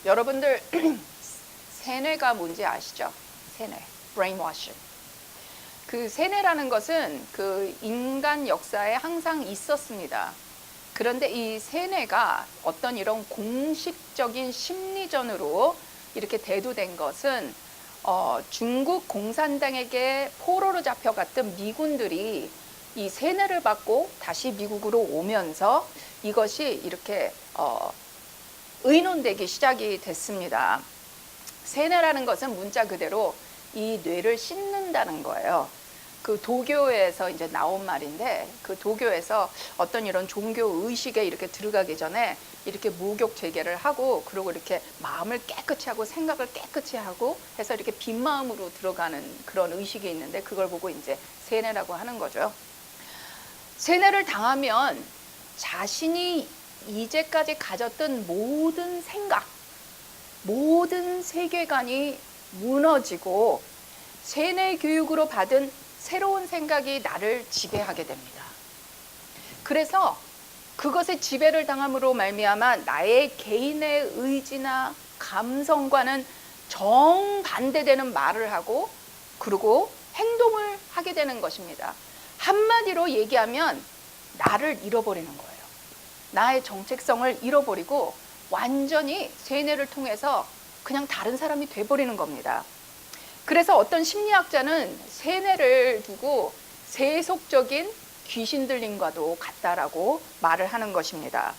여러분들 세뇌가 뭔지 아시죠? 세뇌, brainwashing. 그 세뇌라는 것은 그 인간 역사에 항상 있었습니다. 그런데 이 세뇌가 어떤 이런 공식적인 심리전으로 이렇게 대두된 것은 중국 공산당에게 포로로 잡혀갔던 미군들이 이 세뇌를 받고 다시 미국으로 오면서 이것이 이렇게 의논되기 시작이 됐습니다. 세뇌라는 것은 문자 그대로 이 뇌를 씻는다는 거예요. 그 도교에서 이제 나온 말인데, 그 도교에서 어떤 이런 종교 의식에 이렇게 들어가기 전에 이렇게 목욕 재개를 하고, 그리고 이렇게 마음을 깨끗이 하고 생각을 깨끗이 하고 해서 이렇게 빈 마음으로 들어가는 그런 의식이 있는데, 그걸 보고 이제 세뇌라고 하는 거죠. 세뇌를 당하면 자신이 이제까지 가졌던 모든 생각, 모든 세계관이 무너지고 세뇌 교육으로 받은 새로운 생각이 나를 지배하게 됩니다. 그래서 그것에 지배를 당함으로 말미암아 나의 개인의 의지나 감성과는 정반대되는 말을 하고, 그리고 행동을 하게 되는 것입니다. 한마디로 얘기하면 나를 잃어버리는 거예요. 나의 정체성을 잃어버리고 완전히 세뇌를 통해서 그냥 다른 사람이 돼버리는 겁니다. 그래서 어떤 심리학자는 세뇌를 두고 세속적인 귀신 들림과도 같다라고 말을 하는 것입니다.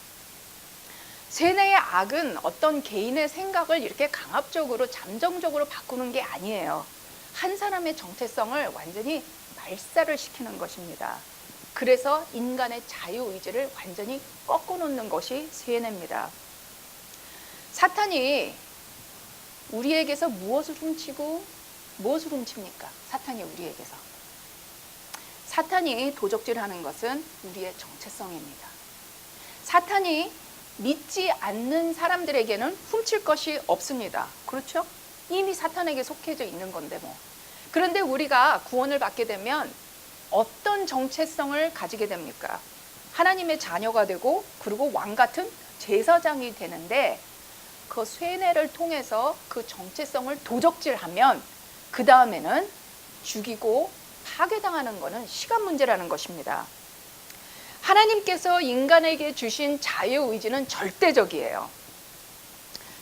세뇌의 악은 어떤 개인의 생각을 이렇게 강압적으로 잠정적으로 바꾸는 게 아니에요. 한 사람의 정체성을 완전히 말살을 시키는 것입니다. 그래서 인간의 자유의지를 완전히 꺾어놓는 것이 세뇌입니다. 사탄이 우리에게서 무엇을 훔치고 무엇을 훔칩니까? 사탄이 우리에게서. 사탄이 도적질하는 것은 우리의 정체성입니다. 사탄이 믿지 않는 사람들에게는 훔칠 것이 없습니다. 그렇죠? 이미 사탄에게 속해져 있는 건데 뭐. 그런데 우리가 구원을 받게 되면 어떤 정체성을 가지게 됩니까? 하나님의 자녀가 되고, 그리고 왕 같은 제사장이 되는데, 그 세뇌를 통해서 그 정체성을 도적질하면 그 다음에는 죽이고 파괴당하는 것은 시간 문제라는 것입니다. 하나님께서 인간에게 주신 자유의지는 절대적이에요.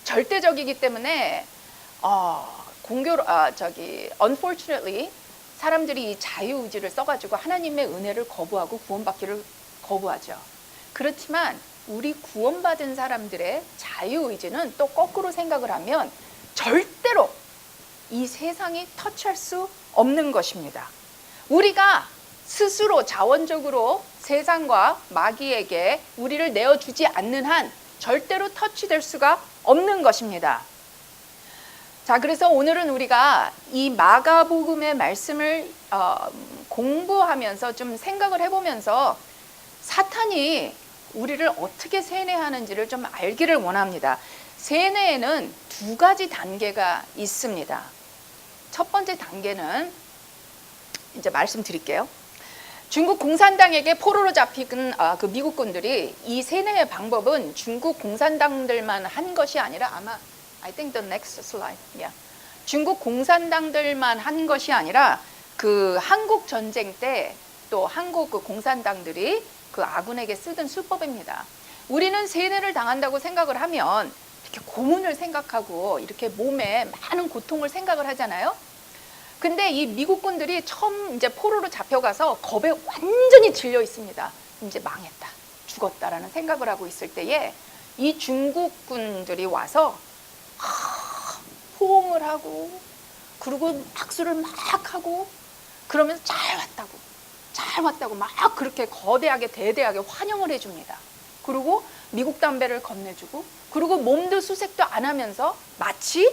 절대적이기 때문에 unfortunately 사람들이 이 자유의지를 써가지고 하나님의 은혜를 거부하고 구원받기를 거부하죠. 그렇지만 우리 구원받은 사람들의 자유의지는 또 거꾸로 생각을 하면 절대로 이 세상이 터치할 수 없는 것입니다. 우리가 스스로 자원적으로 세상과 마귀에게 우리를 내어주지 않는 한 절대로 터치될 수가 없는 것입니다. 자, 그래서 오늘은 우리가 이 마가복음의 말씀을 공부하면서 좀 생각을 해보면서 사탄이 우리를 어떻게 세뇌하는지를 좀 알기를 원합니다. 세뇌에는 두 가지 단계가 있습니다. 첫 번째 단계는 이제 말씀드릴게요. 중국 공산당에게 포로로 잡힌 그 미국군들이 이 세뇌의 방법은 중국 공산당들만 한 것이 아니라, 아마 I think the next slide. Yeah. 중국 공산당들만 한 것이 아니라 그 한국 전쟁 때 또 한국 그 공산당들이 그 아군에게 쓰던 수법입니다. 우리는 세뇌를 당한다고 생각을 하면 이렇게 고문을 생각하고 이렇게 몸에 많은 고통을 생각을 하잖아요. 근데 이 미국군들이 처음 이제 포로로 잡혀가서 겁에 완전히 질려 있습니다. 이제 망했다, 죽었다라는 생각을 하고 있을 때에 이 중국군들이 와서 호응을 하고, 그리고 박수를 막 하고, 그러면서 잘 왔다고 막 그렇게 거대하게 대대하게 환영을 해줍니다. 그리고 미국 담배를 건네주고, 그리고 몸도 수색도 안 하면서 마치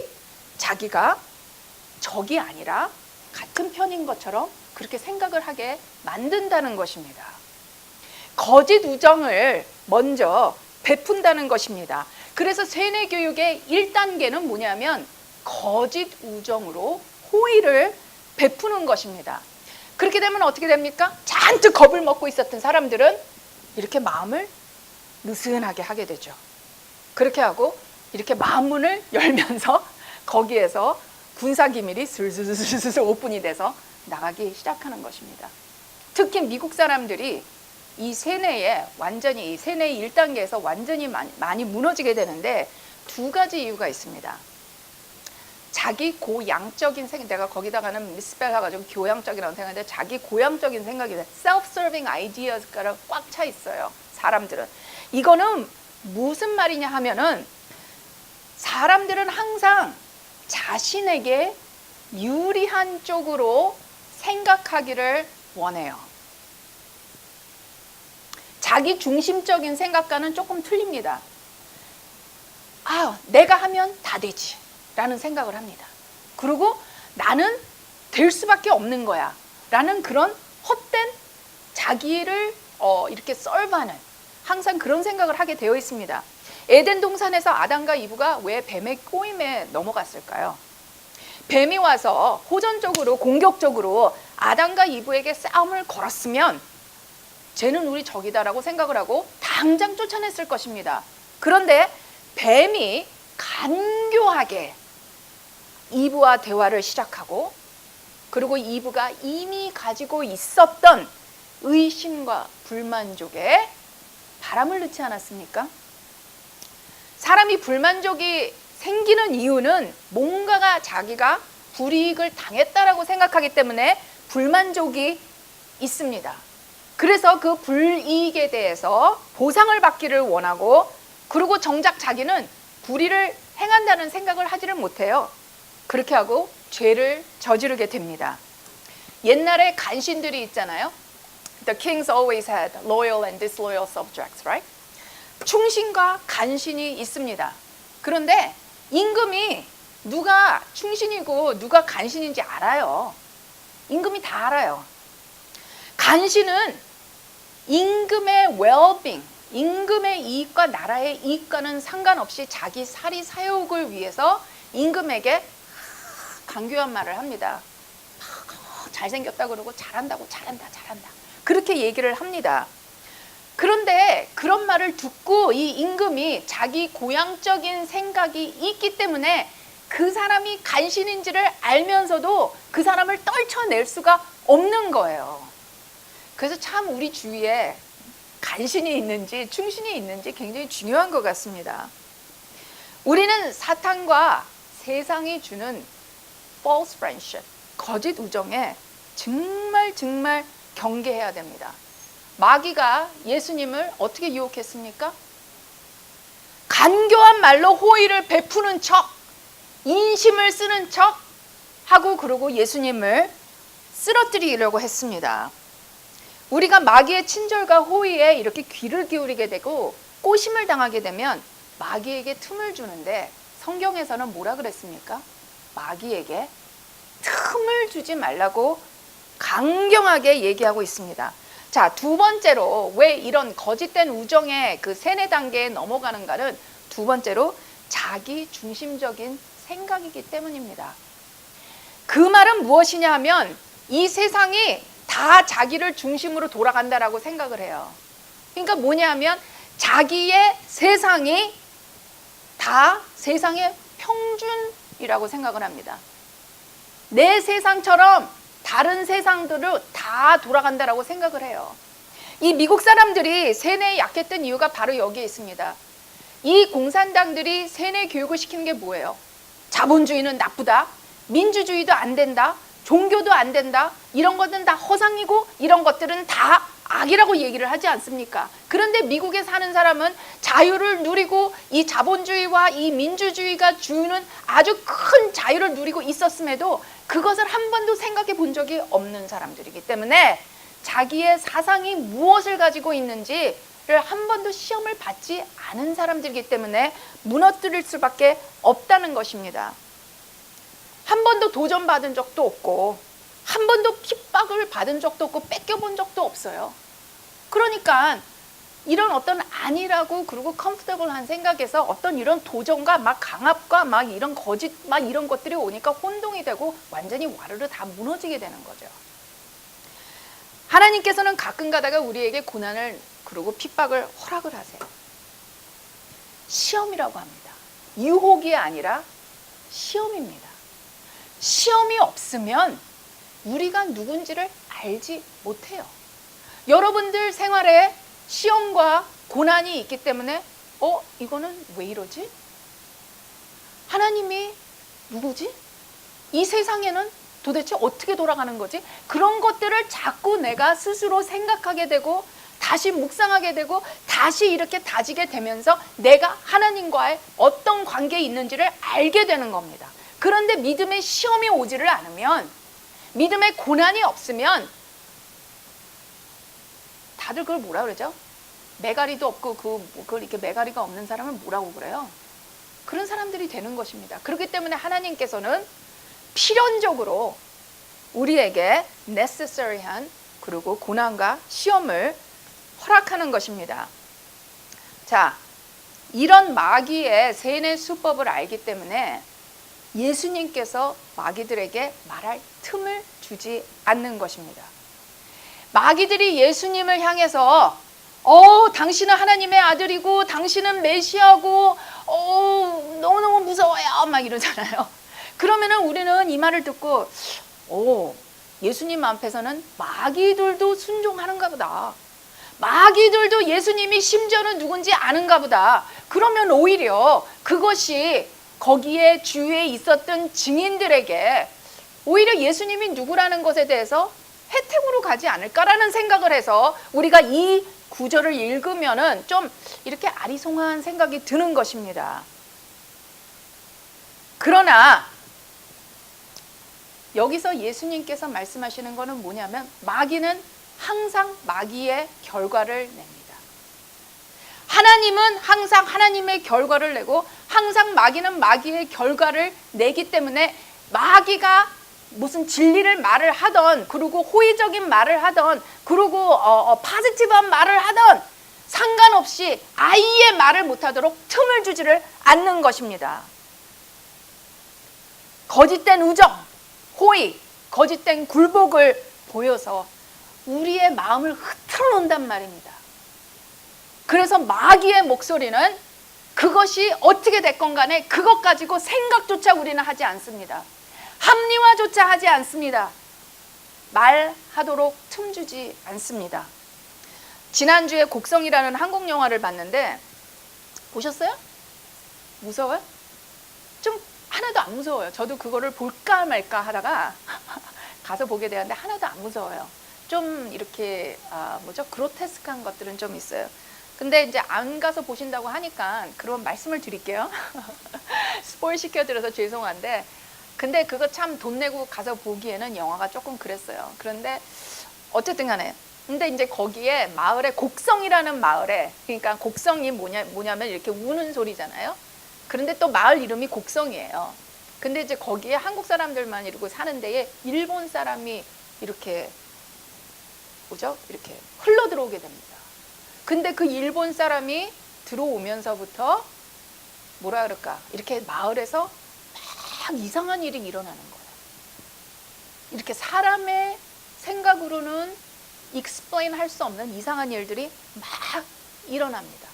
자기가 적이 아니라 같은 편인 것처럼 그렇게 생각을 하게 만든다는 것입니다. 거짓 우정을 먼저 베푼다는 것입니다. 그래서 세뇌 교육의 1단계는 뭐냐면 거짓 우정으로 호의를 베푸는 것입니다. 그렇게 되면 어떻게 됩니까? 잔뜩 겁을 먹고 있었던 사람들은 이렇게 마음을 느슨하게 하게 되죠. 그렇게 하고 이렇게 마음문을 열면서 거기에서 군사기밀이 슬슬슬슬 오픈이 돼서 나가기 시작하는 것입니다. 특히 미국 사람들이 이 세뇌에 완전히, 이 세뇌의 1단계에서 완전히 많이 무너지게 되는데 두 가지 이유가 있습니다. 자기 고양적인 생각, 내가 거기다가는 미스펠 해가지고 교양적이라고 생각하는데 자기 고양적인 생각이 self-serving ideas가 꽉 차 있어요. 사람들은. 이거는 무슨 말이냐 하면은 사람들은 항상 자신에게 유리한 쪽으로 생각하기를 원해요. 자기 중심적인 생각과는 조금 틀립니다. 아, 내가 하면 다 되지 라는 생각을 합니다. 그리고 나는 될 수밖에 없는 거야 라는 그런 헛된 자기를 이렇게 썰바는 항상 그런 생각을 하게 되어 있습니다. 에덴 동산에서 아담과 이브가 왜 뱀의 꼬임에 넘어갔을까요? 뱀이 와서 호전적으로 공격적으로 아담과 이브에게 싸움을 걸었으면 쟤는 우리 적이다라고 생각을 하고 당장 쫓아냈을 것입니다. 그런데 뱀이 간교하게 이브와 대화를 시작하고 그리고 이브가 이미 가지고 있었던 의심과 불만족에 바람을 넣지 않았습니까? 사람이 불만족이 생기는 이유는 뭔가가 자기가 불이익을 당했다라고 생각하기 때문에 불만족이 있습니다. 그래서 그 불이익에 대해서 보상을 받기를 원하고 그리고 정작 자기는 불의를 행한다는 생각을 하지를 못해요. 그렇게 하고 죄를 저지르게 됩니다. 옛날에 간신들이 있잖아요. The kings always had loyal and disloyal subjects, right? 충신과 간신이 있습니다. 그런데 임금이 누가 충신이고 누가 간신인지 알아요. 임금이 다 알아요. 간신은 임금의 well-being, 임금의 이익과 나라의 이익과는 상관없이 자기 사리 사욕을 위해서 임금에게 간교한 말을 합니다. 잘생겼다 그러고 잘한다고 잘한다 그렇게 얘기를 합니다. 그런데 그런 말을 듣고 이 임금이 자기 고향적인 생각이 있기 때문에 그 사람이 간신인지를 알면서도 그 사람을 떨쳐낼 수가 없는 거예요. 그래서 참 우리 주위에 간신이 있는지 충신이 있는지 굉장히 중요한 것 같습니다. 우리는 사탄과 세상이 주는 false friendship, 거짓 우정에 정말 경계해야 됩니다. 마귀가 예수님을 어떻게 유혹했습니까? 간교한 말로 호의를 베푸는 척, 인심을 쓰는 척 하고 그러고 예수님을 쓰러뜨리려고 했습니다. 우리가 마귀의 친절과 호의에 이렇게 귀를 기울이게 되고 꼬심을 당하게 되면 마귀에게 틈을 주는데 성경에서는 뭐라 그랬습니까? 마귀에게 틈을 주지 말라고 강경하게 얘기하고 있습니다. 자, 두 번째로 왜 이런 거짓된 우정의 그 세뇌 단계에 넘어가는가는 두 번째로 자기 중심적인 생각이기 때문입니다. 그 말은 무엇이냐 하면 이 세상이 다 자기를 중심으로 돌아간다라고 생각을 해요. 그러니까 뭐냐 하면 자기의 세상이 다 세상의 평준이라고 생각을 합니다. 내 세상처럼 다른 세상들을 다 돌아간다라고 생각을 해요. 이 미국 사람들이 세뇌에 약했던 이유가 바로 여기에 있습니다. 이 공산당들이 세뇌 교육을 시키는 게 뭐예요? 자본주의는 나쁘다, 민주주의도 안 된다, 종교도 안 된다, 이런 것은 다 허상이고 이런 것들은 다 악이라고 얘기를 하지 않습니까? 그런데 미국에 사는 사람은 자유를 누리고 이 자본주의와 이 민주주의가 주는 아주 큰 자유를 누리고 있었음에도 그것을 한 번도 생각해 본 적이 없는 사람들이기 때문에 자기의 사상이 무엇을 가지고 있는지를 한 번도 시험을 받지 않은 사람들이기 때문에 무너뜨릴 수밖에 없다는 것입니다. 한 번도 도전받은 적도 없고 한 번도 핍박을 받은 적도 없고 뺏겨본 적도 없어요. 그러니까 이런 어떤 아니라고 그리고 컴포터블한 생각에서 어떤 이런 도전과 막 강압과 막 이런 거짓 막 이런 것들이 오니까 혼동이 되고 완전히 와르르 다 무너지게 되는 거죠. 하나님께서는 가끔 가다가 우리에게 고난을 그리고 핍박을 허락을 하세요. 시험이라고 합니다. 유혹이 아니라 시험입니다. 시험이 없으면 우리가 누군지를 알지 못해요. 여러분들 생활에 시험과 고난이 있기 때문에 이거는 왜 이러지? 하나님이 누구지? 이 세상에는 도대체 어떻게 돌아가는 거지? 그런 것들을 자꾸 내가 스스로 생각하게 되고 다시 묵상하게 되고 다시 이렇게 다지게 되면서 내가 하나님과의 어떤 관계에 있는지를 알게 되는 겁니다. 그런데 믿음의 시험이 오지를 않으면, 믿음의 고난이 없으면 다들 그걸 뭐라 그러죠? 매가리도 없고 그걸 이렇게 매가리가 없는 사람을 뭐라고 그래요? 그런 사람들이 되는 것입니다. 그렇기 때문에 하나님께서는 필연적으로 우리에게 necessary한 그리고 고난과 시험을 허락하는 것입니다. 자, 이런 마귀의 세뇌 수법을 알기 때문에 예수님께서 마귀들에게 말할 틈을 주지 않는 것입니다. 마귀들이 예수님을 향해서 당신은 하나님의 아들이고 당신은 메시아고 너무너무 무서워요 막 이러잖아요. 그러면은 우리는 이 말을 듣고 예수님 앞에서는 마귀들도 순종하는가 보다. 마귀들도 예수님이 심지어는 누군지 아는가 보다. 그러면 오히려 그것이 거기에 주위에 있었던 증인들에게 오히려 예수님이 누구라는 것에 대해서 혜택으로 가지 않을까라는 생각을 해서 우리가 이 구절을 읽으면은 좀 이렇게 아리송한 생각이 드는 것입니다. 그러나 여기서 예수님께서 말씀하시는 것은 뭐냐면 마귀는 항상 마귀의 결과를 냅니다. 하나님은 항상 하나님의 결과를 내고 항상 마귀는 마귀의 결과를 내기 때문에 마귀가 무슨 진리를 말을 하던 그리고 호의적인 말을 하던 그리고 파지티브한 말을 하던 상관없이 아예 말을 못하도록 틈을 주지를 않는 것입니다. 거짓된 우정, 호의, 거짓된 굴복을 보여서 우리의 마음을 흐트러 놓는단 말입니다. 그래서 마귀의 목소리는 그것이 어떻게 됐건 간에 그것 가지고 생각조차 우리는 하지 않습니다. 합리화조차 하지 않습니다. 말하도록 틈 주지 않습니다. 지난주에 곡성이라는 한국 영화를 봤는데 보셨어요? 무서워요? 좀 하나도 안 무서워요. 저도 그거를 볼까 말까 하다가 가서 보게 되었는데 하나도 안 무서워요. 좀 이렇게 그로테스크한 것들은 좀 있어요. 근데 이제 안 가서 보신다고 하니까 그런 말씀을 드릴게요. 스포일 시켜드려서 죄송한데 근데 그거 참 돈 내고 가서 보기에는 영화가 조금 그랬어요. 그런데 어쨌든 간에 근데 이제 거기에 마을에 곡성이라는 마을에 그러니까 곡성이 뭐냐면 이렇게 우는 소리잖아요. 그런데 또 마을 이름이 곡성이에요. 근데 이제 거기에 한국 사람들만 이러고 사는 데에 일본 사람이 이렇게 이렇게 흘러 들어오게 됩니다. 근데 그 일본 사람이 들어오면서부터 뭐라 그럴까 이렇게 마을에서 막 이상한 일이 일어나는 거예요. 이렇게 사람의 생각으로는 explain 할 수 없는 이상한 일들이 막 일어납니다.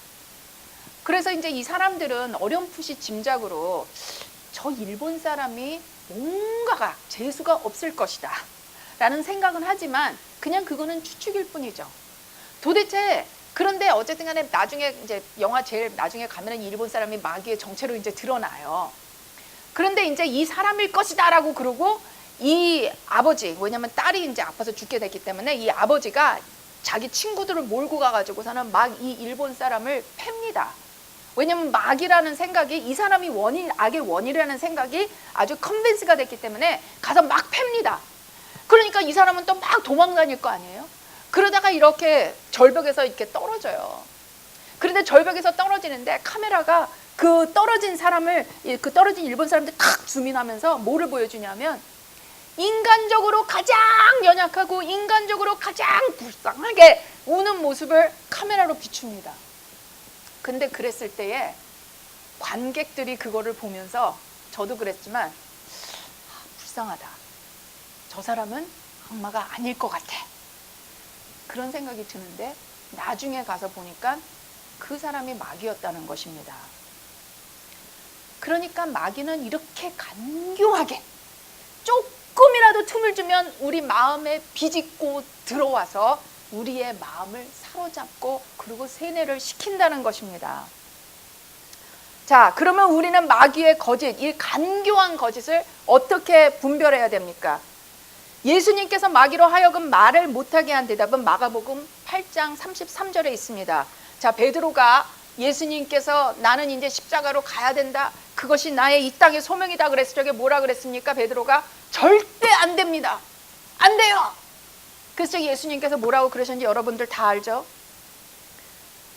그래서 이제 이 사람들은 어렴풋이 짐작으로 저 일본 사람이 뭔가가 재수가 없을 것이다 라는 생각은 하지만 그냥 그거는 추측일 뿐이죠. 도대체 그런데 어쨌든 간에 나중에 이제 영화 제일 나중에 가면은 일본 사람이 마귀의 정체로 이제 드러나요. 그런데 이제 이 사람일 것이다라고 그러고 이 아버지 왜냐면 딸이 이제 아파서 죽게 됐기 때문에 이 아버지가 자기 친구들을 몰고 가가지고서는 막 이 일본 사람을 팹니다. 왜냐면 마귀라는 생각이 이 사람이 악의 원인이라는 생각이 아주 컨벤스가 됐기 때문에 가서 막 팹니다. 그러니까 이 사람은 또 막 도망다닐 거 아니에요. 그러다가 이렇게 절벽에서 이렇게 떨어져요. 그런데 절벽에서 떨어지는데 카메라가 그 떨어진 사람을 그 떨어진 일본 사람들 탁 줌인하면서 뭐를 보여주냐면 인간적으로 가장 연약하고 인간적으로 가장 불쌍하게 우는 모습을 카메라로 비춥니다. 근데 그랬을 때에 관객들이 그거를 보면서 저도 그랬지만 불쌍하다. 저 사람은 악마가 아닐 것 같아. 그런 생각이 드는데 나중에 가서 보니까 그 사람이 마귀였다는 것입니다. 그러니까 마귀는 이렇게 간교하게 조금이라도 틈을 주면 우리 마음에 비집고 들어와서 우리의 마음을 사로잡고 그리고 세뇌를 시킨다는 것입니다. 자, 그러면 우리는 마귀의 거짓, 이 간교한 거짓을 어떻게 분별해야 됩니까? 예수님께서 마귀로 하여금 말을 못하게 한 대답은 마가복음 8장 33절에 있습니다. 자, 베드로가 예수님께서 나는 이제 십자가로 가야 된다, 그것이 나의 이 땅의 소명이다 그랬을 적에 뭐라 그랬습니까? 베드로가 절대 안 됩니다, 안 돼요. 그래서 예수님께서 뭐라고 그러셨는지 여러분들 다 알죠?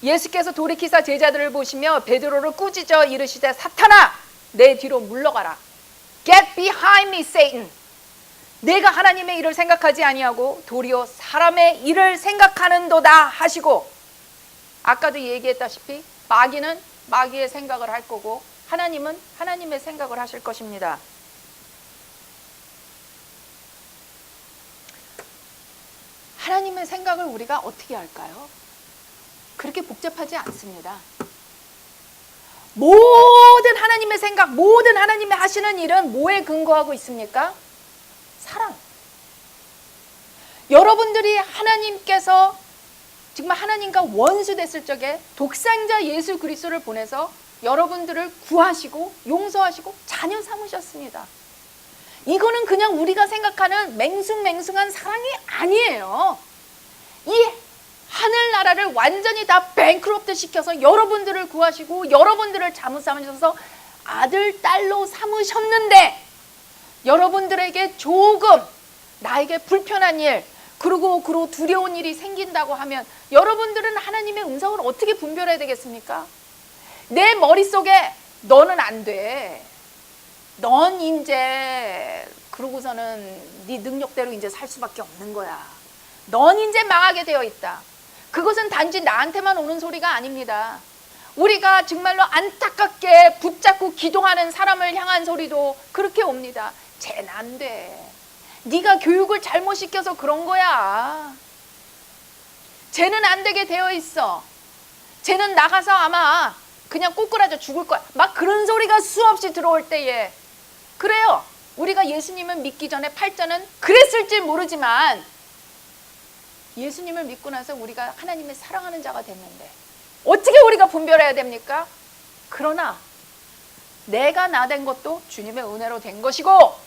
예수께서 돌이키사 제자들을 보시며 베드로를 꾸짖어 이르시되 사탄아 내 뒤로 물러가라. Get behind me, Satan. 내가 하나님의 일을 생각하지 아니하고 도리어 사람의 일을 생각하는도다 하시고, 아까도 얘기했다시피 마귀는 마귀의 생각을 할 거고 하나님은 하나님의 생각을 하실 것입니다. 하나님의 생각을 우리가 어떻게 할까요? 그렇게 복잡하지 않습니다. 모든 하나님의 생각, 모든 하나님의 하시는 일은 뭐에 근거하고 있습니까? 사랑. 여러분들이 하나님께서 정말 하나님과 원수 됐을 적에 독생자 예수 그리스도를 보내서 여러분들을 구하시고 용서하시고 자녀 삼으셨습니다. 이거는 그냥 우리가 생각하는 맹숭맹숭한 사랑이 아니에요. 이 하늘나라를 완전히 다 뱅크럽트 시켜서 여러분들을 구하시고 여러분들을 자녀 삼으셔서 아들, 딸로 삼으셨는데, 여러분들에게 조금 나에게 불편한 일, 그리고 두려운 일이 생긴다고 하면 여러분들은 하나님의 음성을 어떻게 분별해야 되겠습니까? 내 머릿속에 너는 안 돼, 넌 이제 그러고서는 네 능력대로 이제 살 수밖에 없는 거야, 넌 이제 망하게 되어 있다. 그것은 단지 나한테만 오는 소리가 아닙니다. 우리가 정말로 안타깝게 붙잡고 기도하는 사람을 향한 소리도 그렇게 옵니다. 쟤는 안 돼, 네가 교육을 잘못 시켜서 그런 거야, 쟤는 안 되게 되어 있어, 쟤는 나가서 아마 그냥 꼬꾸라져 죽을 거야, 막 그런 소리가 수없이 들어올 때에, 그래요, 우리가 예수님을 믿기 전에 팔자는 그랬을지 모르지만 예수님을 믿고 나서 우리가 하나님을 사랑하는 자가 됐는데 어떻게 우리가 분별해야 됩니까? 그러나 내가 나 된 것도 주님의 은혜로 된 것이고,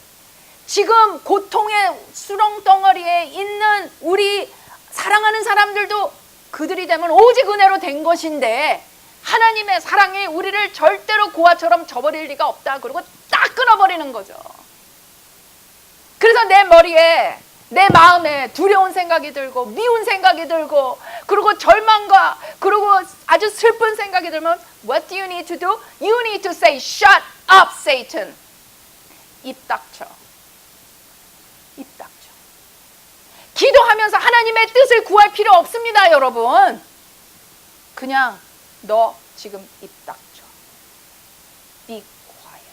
지금 고통의 수렁덩어리에 있는 우리 사랑하는 사람들도 그들이 되면 오직 은혜로 된 것인데, 하나님의 사랑이 우리를 절대로 고아처럼 저버릴 리가 없다. 그리고 딱 끊어버리는 거죠. 그래서 내 머리에, 내 마음에 두려운 생각이 들고 미운 생각이 들고 그리고 절망과 그리고 아주 슬픈 생각이 들면 What do you need to do? You need to say shut up, Satan. 입 닥쳐. 입 닥쳐. 기도하면서 하나님의 뜻을 구할 필요 없습니다, 여러분. 그냥 너 지금 입 닥쳐. Be quiet.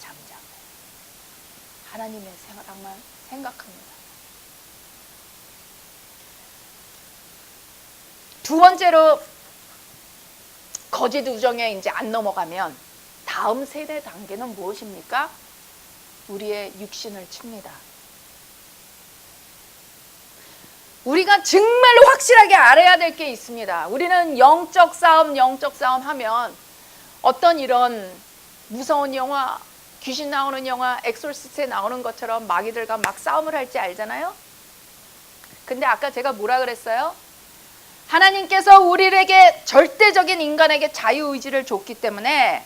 잠잠해. 하나님의 사랑만 생각합니다. 두 번째로 거짓 우정에 이제 안 넘어가면 다음 세대 단계는 무엇입니까? 우리의 육신을 칩니다. 우리가 정말로 확실하게 알아야 될 게 있습니다. 우리는 영적 싸움 하면 어떤 이런 무서운 영화, 귀신 나오는 영화, 엑소시스트에 나오는 것처럼 마귀들과 막 싸움을 할지 알잖아요. 근데 아까 제가 뭐라 그랬어요? 하나님께서 우리에게 절대적인 인간에게 자유의지를 줬기 때문에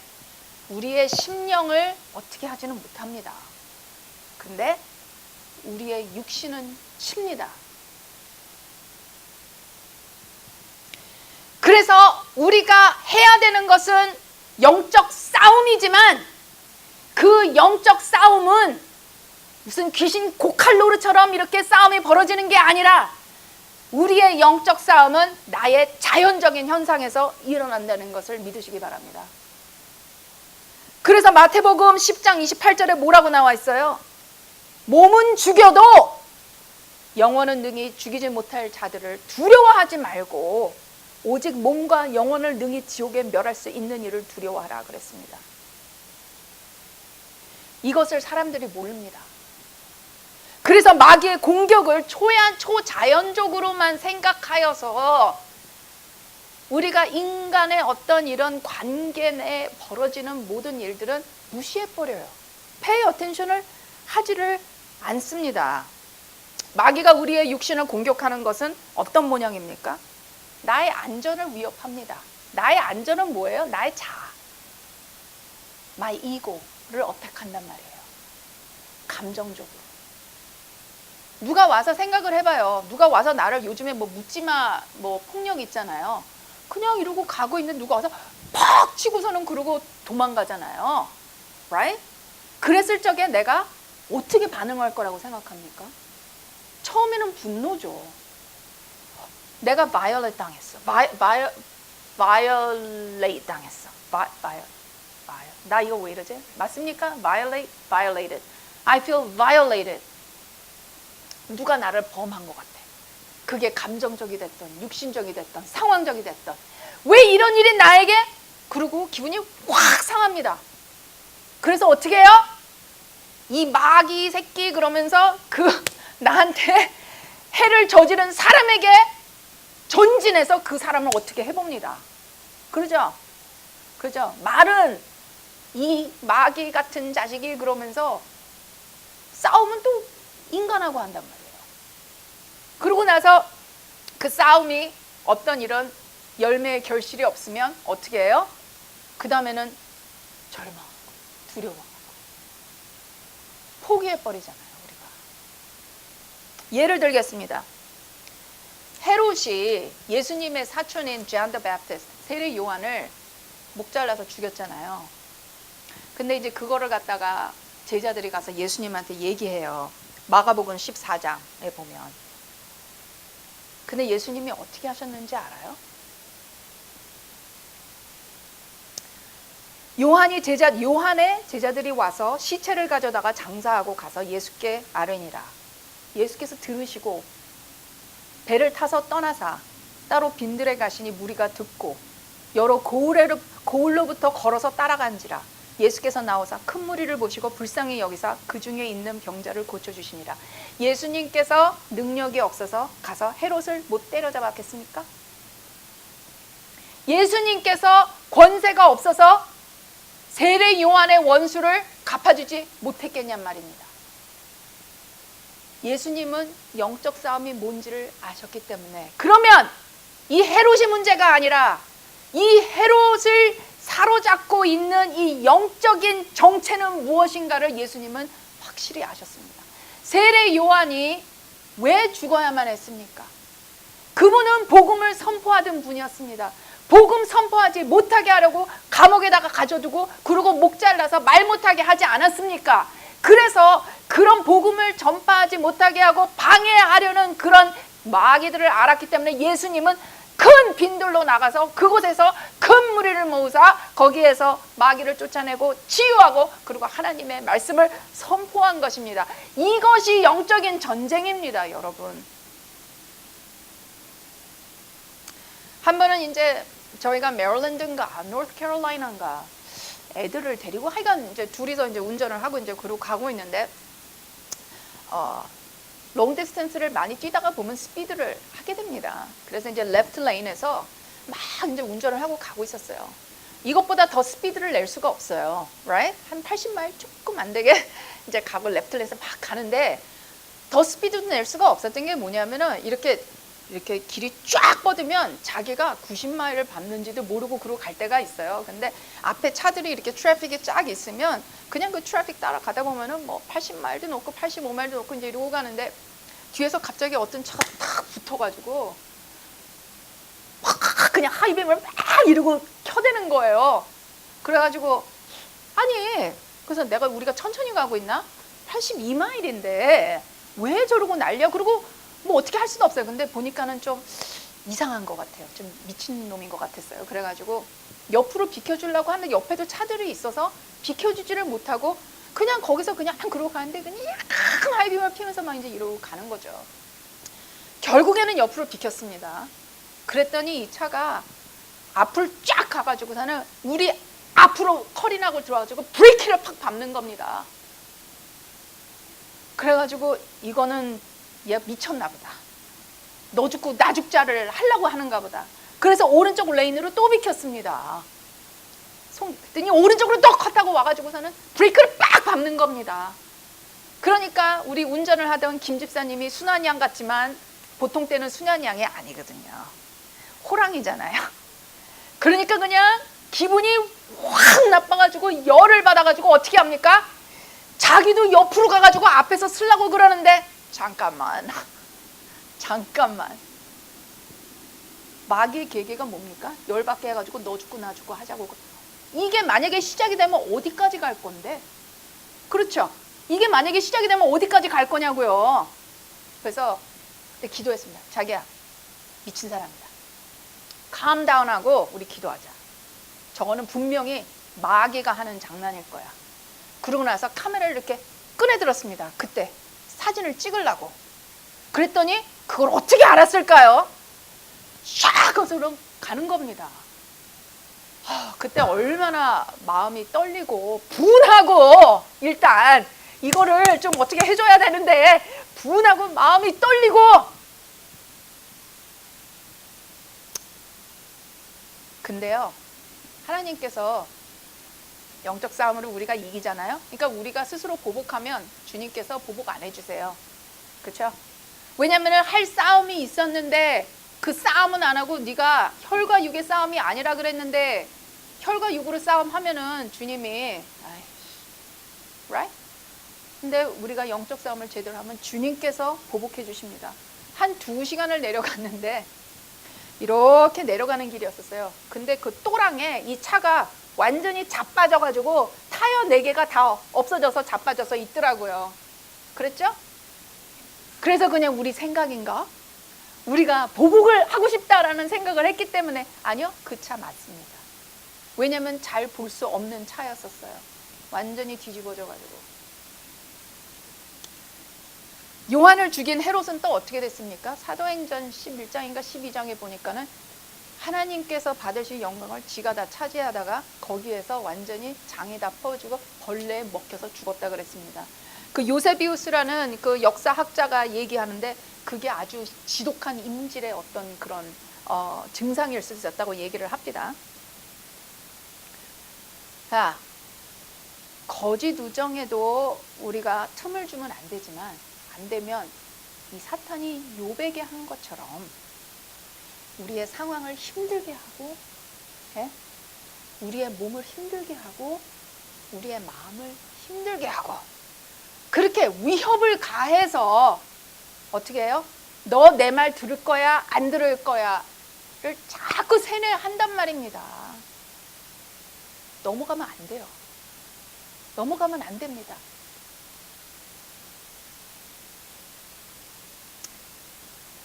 우리의 심령을 어떻게 하지는 못합니다. 근데 우리의 육신은 칩니다. 그래서 우리가 해야 되는 것은 영적 싸움이지만 그 영적 싸움은 무슨 귀신 고칼로르처럼 이렇게 싸움이 벌어지는 게 아니라 우리의 영적 싸움은 나의 자연적인 현상에서 일어난다는 것을 믿으시기 바랍니다. 그래서 마태복음 10장 28절에 뭐라고 나와 있어요? 몸은 죽여도 영혼은 능히 죽이지 못할 자들을 두려워하지 말고 오직 몸과 영혼을 능히 지옥에 멸할 수 있는 일을 두려워하라 그랬습니다. 이것을 사람들이 모릅니다. 그래서 마귀의 공격을 초자연적으로만 생각하여서 우리가 인간의 어떤 이런 관계 내에 벌어지는 모든 일들은 무시해버려요. pay attention을 하지를 않습니다. 마귀가 우리의 육신을 공격하는 것은 어떤 모양입니까? 나의 안전을 위협합니다. 나의 안전은 뭐예요? 나의 자아, my ego를 어택한단 말이에요. 감정적으로. 누가 와서 생각을 해봐요. 누가 와서 나를 요즘에 뭐 묻지마 뭐 폭력 있잖아요. 그냥 이러고 가고 있는 누가 와서 팍 치고서는 그러고 도망가잖아요. Right? 그랬을 적에 내가 어떻게 반응할 거라고 생각합니까? 처음에는 분노죠. 내가 violate 당했어. violate 당했어. 나 이거 왜 이러지? 맞습니까? violated. I feel violated. 누가 나를 범한 것 같아. 그게 감정적이 됐던, 육신적이 됐던, 상황적이 됐던. 왜 이런 일이 나에게? 그리고 기분이 확 상합니다. 그래서 어떻게 해요? 이 마귀 새끼 그러면서 나한테 해를 저지른 사람에게 전진해서 그 사람을 어떻게 해봅니다. 그러죠? 그죠? 말은 이 마귀 같은 자식이 그러면서 싸우면 또 인간하고 한단 말이에요. 그러고 나서 그 싸움이 어떤 이런 열매의 결실이 없으면 어떻게 해요? 그 다음에는 절망하고 두려워하고 포기해버리잖아요. 우리가. 예를 들겠습니다. 헤롯이 예수님의 사촌인 존 더 배프티스트, 세례 요한을 목 잘라서 죽였잖아요. 근데 이제 그거를 갖다가 제자들이 가서 예수님한테 얘기해요. 마가복음 14장에 보면. 근데 예수님이 어떻게 하셨는지 알아요? 요한의 제자들이 와서 시체를 가져다가 장사하고 가서 예수께 아뢰니라. 예수께서 들으시고 배를 타서 떠나사 따로 빈들에 가시니 무리가 듣고 여러 고을로부터 걸어서 따라간지라. 예수께서 나오사 큰 무리를 보시고 불쌍히 여기사 그 중에 있는 병자를 고쳐주시니라. 예수님께서 능력이 없어서 가서 헤롯을 못 때려잡았겠습니까? 예수님께서 권세가 없어서 세례 요한의 원수를 갚아주지 못했겠냔 말입니다. 예수님은 영적 싸움이 뭔지를 아셨기 때문에. 그러면 이 헤롯이 문제가 아니라 이 헤롯을 사로잡고 있는 이 영적인 정체는 무엇인가를 예수님은 확실히 아셨습니다. 세례 요한이 왜 죽어야만 했습니까? 그분은 복음을 선포하던 분이었습니다. 복음 선포하지 못하게 하려고 감옥에다가 가져두고 그러고 목 잘라서 말 못하게 하지 않았습니까? 그래서 그런 복음을 전파하지 못하게 하고 방해하려는 그런 마귀들을 알았기 때문에 예수님은 큰 빈들로 나가서 그곳에서 큰 무리를 모으사 거기에서 마귀를 쫓아내고 치유하고 그리고 하나님의 말씀을 선포한 것입니다. 이것이 영적인 전쟁입니다, 여러분. 한 번은 이제 저희가 메릴랜드인가 노스캐롤라이나인가 애들을 데리고 하여간 이제 둘이서 이제 운전을 하고 이제 그러고 가고 있는데 롱 디스턴스를 많이 뛰다가 보면 스피드를 하게 됩니다. 그래서 이제 레프트 레인에서 막 이제 운전을 하고 가고 있었어요. 이것보다 더 스피드를 낼 수가 없어요. Right? 한 80마일 조금 안 되게 이제 가고 레프트 레인에서 막 가는데 더 스피드도 낼 수가 없었던 게 뭐냐면은 이렇게 길이 쫙 뻗으면 자기가 90마일을 밟는지도 모르고 그러고 갈 때가 있어요. 근데 앞에 차들이 이렇게 트래픽이 쫙 있으면 그냥 그 트래픽 따라가다 보면은 뭐 80마일도 넘고 85마일도 넘고 이제 이러고 가는데 뒤에서 갑자기 어떤 차가 탁 붙어가지고 확 그냥 하이빔을 막 이러고 켜대는 거예요. 그래가지고 아니 그래서 우리가 천천히 가고 있나? 82마일인데 왜 저러고 난리야? 그리고 뭐 어떻게 할 수도 없어요. 근데 보니까는 좀 이상한 것 같아요. 좀 미친놈인 것 같았어요. 그래가지고 옆으로 비켜주려고 하는데 옆에도 차들이 있어서 비켜주지를 못하고 그냥 거기서 그냥 그러고 가는데 그냥 약간 하이빔을 피면서 막 이제 이러고 가는 거죠. 결국에는 옆으로 비켰습니다. 그랬더니 이 차가 앞을 쫙 가가지고서는 우리 앞으로 컬인하고 들어와가지고 브레이크를 팍 밟는 겁니다. 그래가지고 이거는 얘 미쳤나 보다. 너 죽고 나 죽자를 하려고 하는가 보다. 그래서 오른쪽 레인으로 또 비켰습니다. 그랬더니 오른쪽으로 또 컷하고 와가지고서는 브레이크를 빡 밟는 겁니다. 그러니까 우리 운전을 하던 김 집사님이 순환양 같지만 보통 때는 순환양이 아니거든요. 호랑이잖아요. 그러니까 그냥 기분이 확 나빠가지고 열을 받아가지고 어떻게 합니까? 자기도 옆으로 가가지고 앞에서 쓰려고 그러는데 잠깐만 마귀의 계계가 뭡니까? 열받게 해가지고 너 죽고 나 죽고 하자고. 이게 만약에 시작이 되면 어디까지 갈 건데? 그렇죠? 이게 만약에 시작이 되면 어디까지 갈 거냐고요. 그래서 기도했습니다. 자기야, 미친 사람이다. 캄다운하고 우리 기도하자. 저거는 분명히 마귀가 하는 장난일 거야. 그러고 나서 카메라를 이렇게 꺼내들었습니다. 그때 사진을 찍으려고. 그랬더니 그걸 어떻게 알았을까요? 샥 하면서 가는 겁니다. 그때 얼마나 마음이 떨리고 분하고, 일단 이거를 좀 어떻게 해줘야 되는데 분하고 마음이 떨리고. 근데요, 하나님께서 영적 싸움을 우리가 이기잖아요. 그러니까 우리가 스스로 보복하면 주님께서 보복 안 해주세요. 그렇죠? 왜냐하면 할 싸움이 있었는데 그 싸움은 안 하고 네가 혈과 육의 싸움이 아니라 그랬는데 혈과 육으로 싸움하면은 주님이 right? 근데 우리가 영적 싸움을 제대로 하면 주님께서 보복해 주십니다. 한 2시간을 내려갔는데 이렇게 내려가는 길이었었어요. 근데 그 또랑에 이 차가 완전히 자빠져가지고 타이어 4개가 다 없어져서 자빠져서 있더라고요. 그랬죠? 그래서 그냥 우리 생각인가? 우리가 보복을 하고 싶다라는 생각을 했기 때문에 아니요, 그 차 맞습니다. 왜냐면 잘 볼 수 없는 차였었어요. 완전히 뒤집어져가지고. 요한을 죽인 헤롯은 또 어떻게 됐습니까? 사도행전 11장인가 12장에 보니까는 하나님께서 받으실 영광을 지가 다 차지하다가 거기에서 완전히 장이 다 퍼지고 벌레에 먹혀서 죽었다 그랬습니다. 그 요세비우스라는 그 역사학자가 얘기하는데 그게 아주 지독한 인질의 어떤 그런 증상일 수 있었다고 얘기를 합니다. 자, 거짓 우정에도 우리가 틈을 주면 안 되지만, 안 되면 이 사탄이 욥에게 한 것처럼 우리의 상황을 힘들게 하고, 우리의 몸을 힘들게 하고, 우리의 마음을 힘들게 하고, 그렇게 위협을 가해서 어떻게 해요? 너 내 말 들을 거야? 안 들을 거야? 를 자꾸 세뇌한단 말입니다. 넘어가면 안 돼요. 넘어가면 안 됩니다.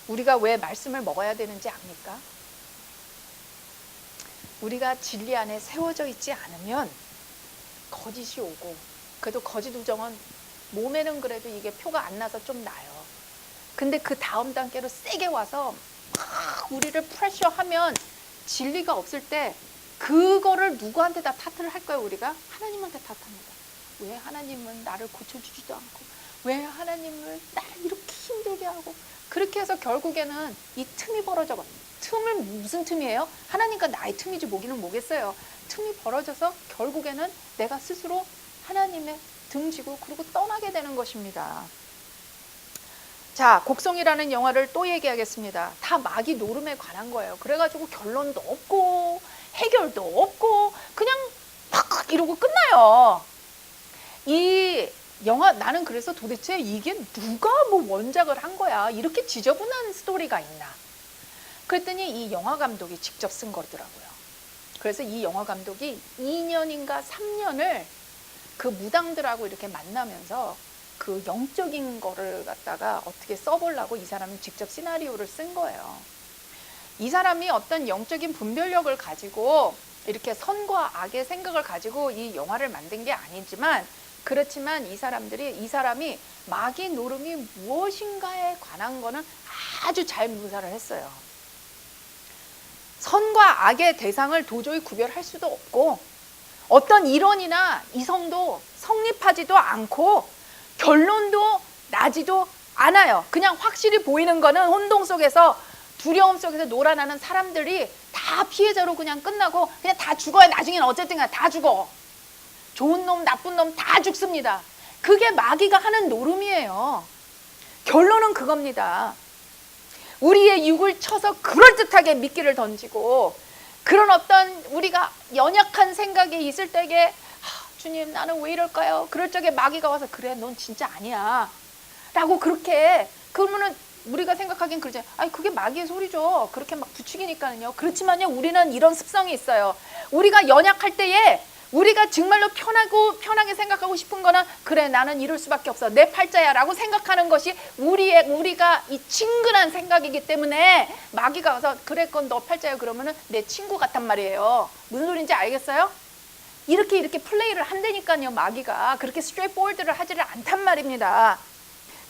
우리가 왜 말씀을 먹어야 되는지 압니까? 우리가 진리 안에 세워져 있지 않으면 거짓이 오고, 그래도 거짓 우정은 몸에는 그래도 이게 표가 안 나서 좀 나요. 근데 그 다음 단계로 세게 와서 막 우리를 프레셔하면 진리가 없을 때 그거를 누구한테 다 탓을 할 거예요? 우리가 하나님한테 탓합니다. 왜 하나님은 나를 고쳐주지도 않고, 왜 하나님을 날 이렇게 힘들게 하고, 그렇게 해서 결국에는 이 틈이 벌어져. 틈을 무슨 틈이에요? 하나님과 나의 틈이지 뭐기는 뭐겠어요. 틈이 벌어져서 결국에는 내가 스스로 하나님의 등지고 그리고 떠나게 되는 것입니다. 자, 곡성이라는 영화를 또 얘기하겠습니다. 다 마귀 노름에 관한 거예요. 그래가지고 결론도 없고 해결도 없고 그냥 팍 이러고 끝나요. 이 영화, 나는 그래서 도대체 이게 누가 뭐 원작을 한 거야, 이렇게 지저분한 스토리가 있나. 그랬더니 이 영화 감독이 직접 쓴 거더라고요. 그래서 이 영화 감독이 2년인가 3년을 그 무당들하고 이렇게 만나면서 그 영적인 거를 갖다가 어떻게 써보려고 이 사람이 직접 시나리오를 쓴 거예요. 이 사람이 어떤 영적인 분별력을 가지고 이렇게 선과 악의 생각을 가지고 이 영화를 만든 게 아니지만, 그렇지만 이 사람이 마귀 노름이 무엇인가에 관한 거는 아주 잘 묘사를 했어요. 선과 악의 대상을 도저히 구별할 수도 없고, 어떤 이론이나 이성도 성립하지도 않고, 결론도 나지도 않아요. 그냥 확실히 보이는 거는 혼동 속에서, 두려움 속에서 놀아나는 사람들이 다 피해자로 그냥 끝나고 그냥 다 죽어요. 나중에는 어쨌든 다 죽어. 좋은 놈 나쁜 놈 다 죽습니다. 그게 마귀가 하는 노름이에요. 결론은 그겁니다. 우리의 육을 쳐서 그럴듯하게 미끼를 던지고, 그런 어떤 우리가 연약한 생각이 있을 때에 주님 나는 왜 이럴까요? 그럴 적에 마귀가 와서 그래 넌 진짜 아니야 라고 그렇게, 그러면은 우리가 생각하기엔 그러잖아요. 아니 그게 마귀의 소리죠. 그렇게 막 부추기니까요. 그렇지만요, 우리는 이런 습성이 있어요. 우리가 연약할 때에 우리가 정말로 편하게 생각하고 싶은 거는 그래 나는 이럴 수밖에 없어 내 팔자야 라고 생각하는 것이 우리가 이 친근한 생각이기 때문에 마귀가 와서 그래 그건 너 팔자야 그러면은 내 친구 같단 말이에요. 무슨 소리인지 알겠어요? 이렇게 플레이를 한다니까요. 마귀가 그렇게 스트레이트포워드를 하지를 않단 말입니다.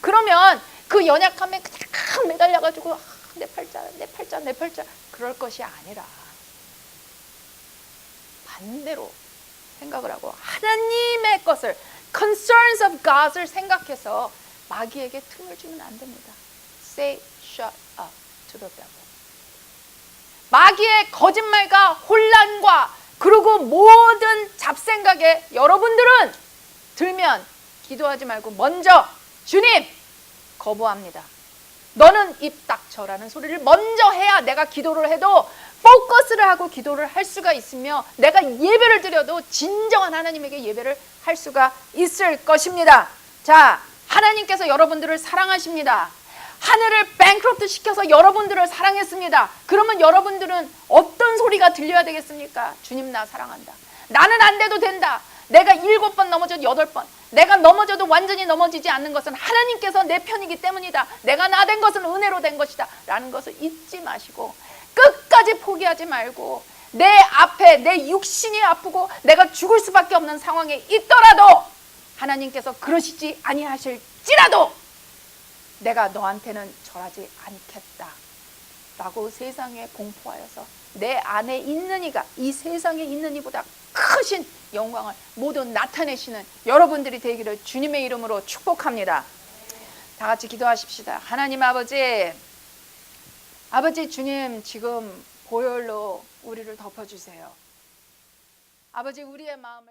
그러면 그 연약함에 그냥 매달려가지고 내 팔자 그럴 것이 아니라 반대로 생각을 하고 하나님의 것을, concerns of God을 생각해서 마귀에게 틈을 주면 안 됩니다. Say shut up to the devil. 마귀의 거짓말과 혼란과 그리고 모든 잡생각에 여러분들은 들면 기도하지 말고 먼저 주님 거부합니다. 너는 입 닥쳐라는 소리를 먼저 해야 내가 기도를 해도 포커스를 하고 기도를 할 수가 있으며 내가 예배를 드려도 진정한 하나님에게 예배를 할 수가 있을 것입니다. 자, 하나님께서 여러분들을 사랑하십니다. 하늘을 뱅크럽트 시켜서 여러분들을 사랑했습니다. 그러면 여러분들은 어떤 소리가 들려야 되겠습니까? 주님 나 사랑한다. 나는 안 돼도 된다. 내가 7번 넘어져도 8번. 내가 넘어져도 완전히 넘어지지 않는 것은 하나님께서 내 편이기 때문이다. 내가 나 된 것은 은혜로 된 것이다. 라는 것을 잊지 마시고 끝까지 포기하지 말고 내 앞에 내 육신이 아프고 내가 죽을 수밖에 없는 상황에 있더라도 하나님께서 그러시지 아니하실지라도 내가 너한테는 절하지 않겠다 라고 세상에 공포하여서 내 안에 있는 이가 이 세상에 있는 이보다 크신 영광을 모두 나타내시는 여러분들이 되기를 주님의 이름으로 축복합니다. 다 같이 기도하십시다. 하나님 아버지 주님 지금 보혈로 우리를 덮어주세요. 아버지 우리의 마음을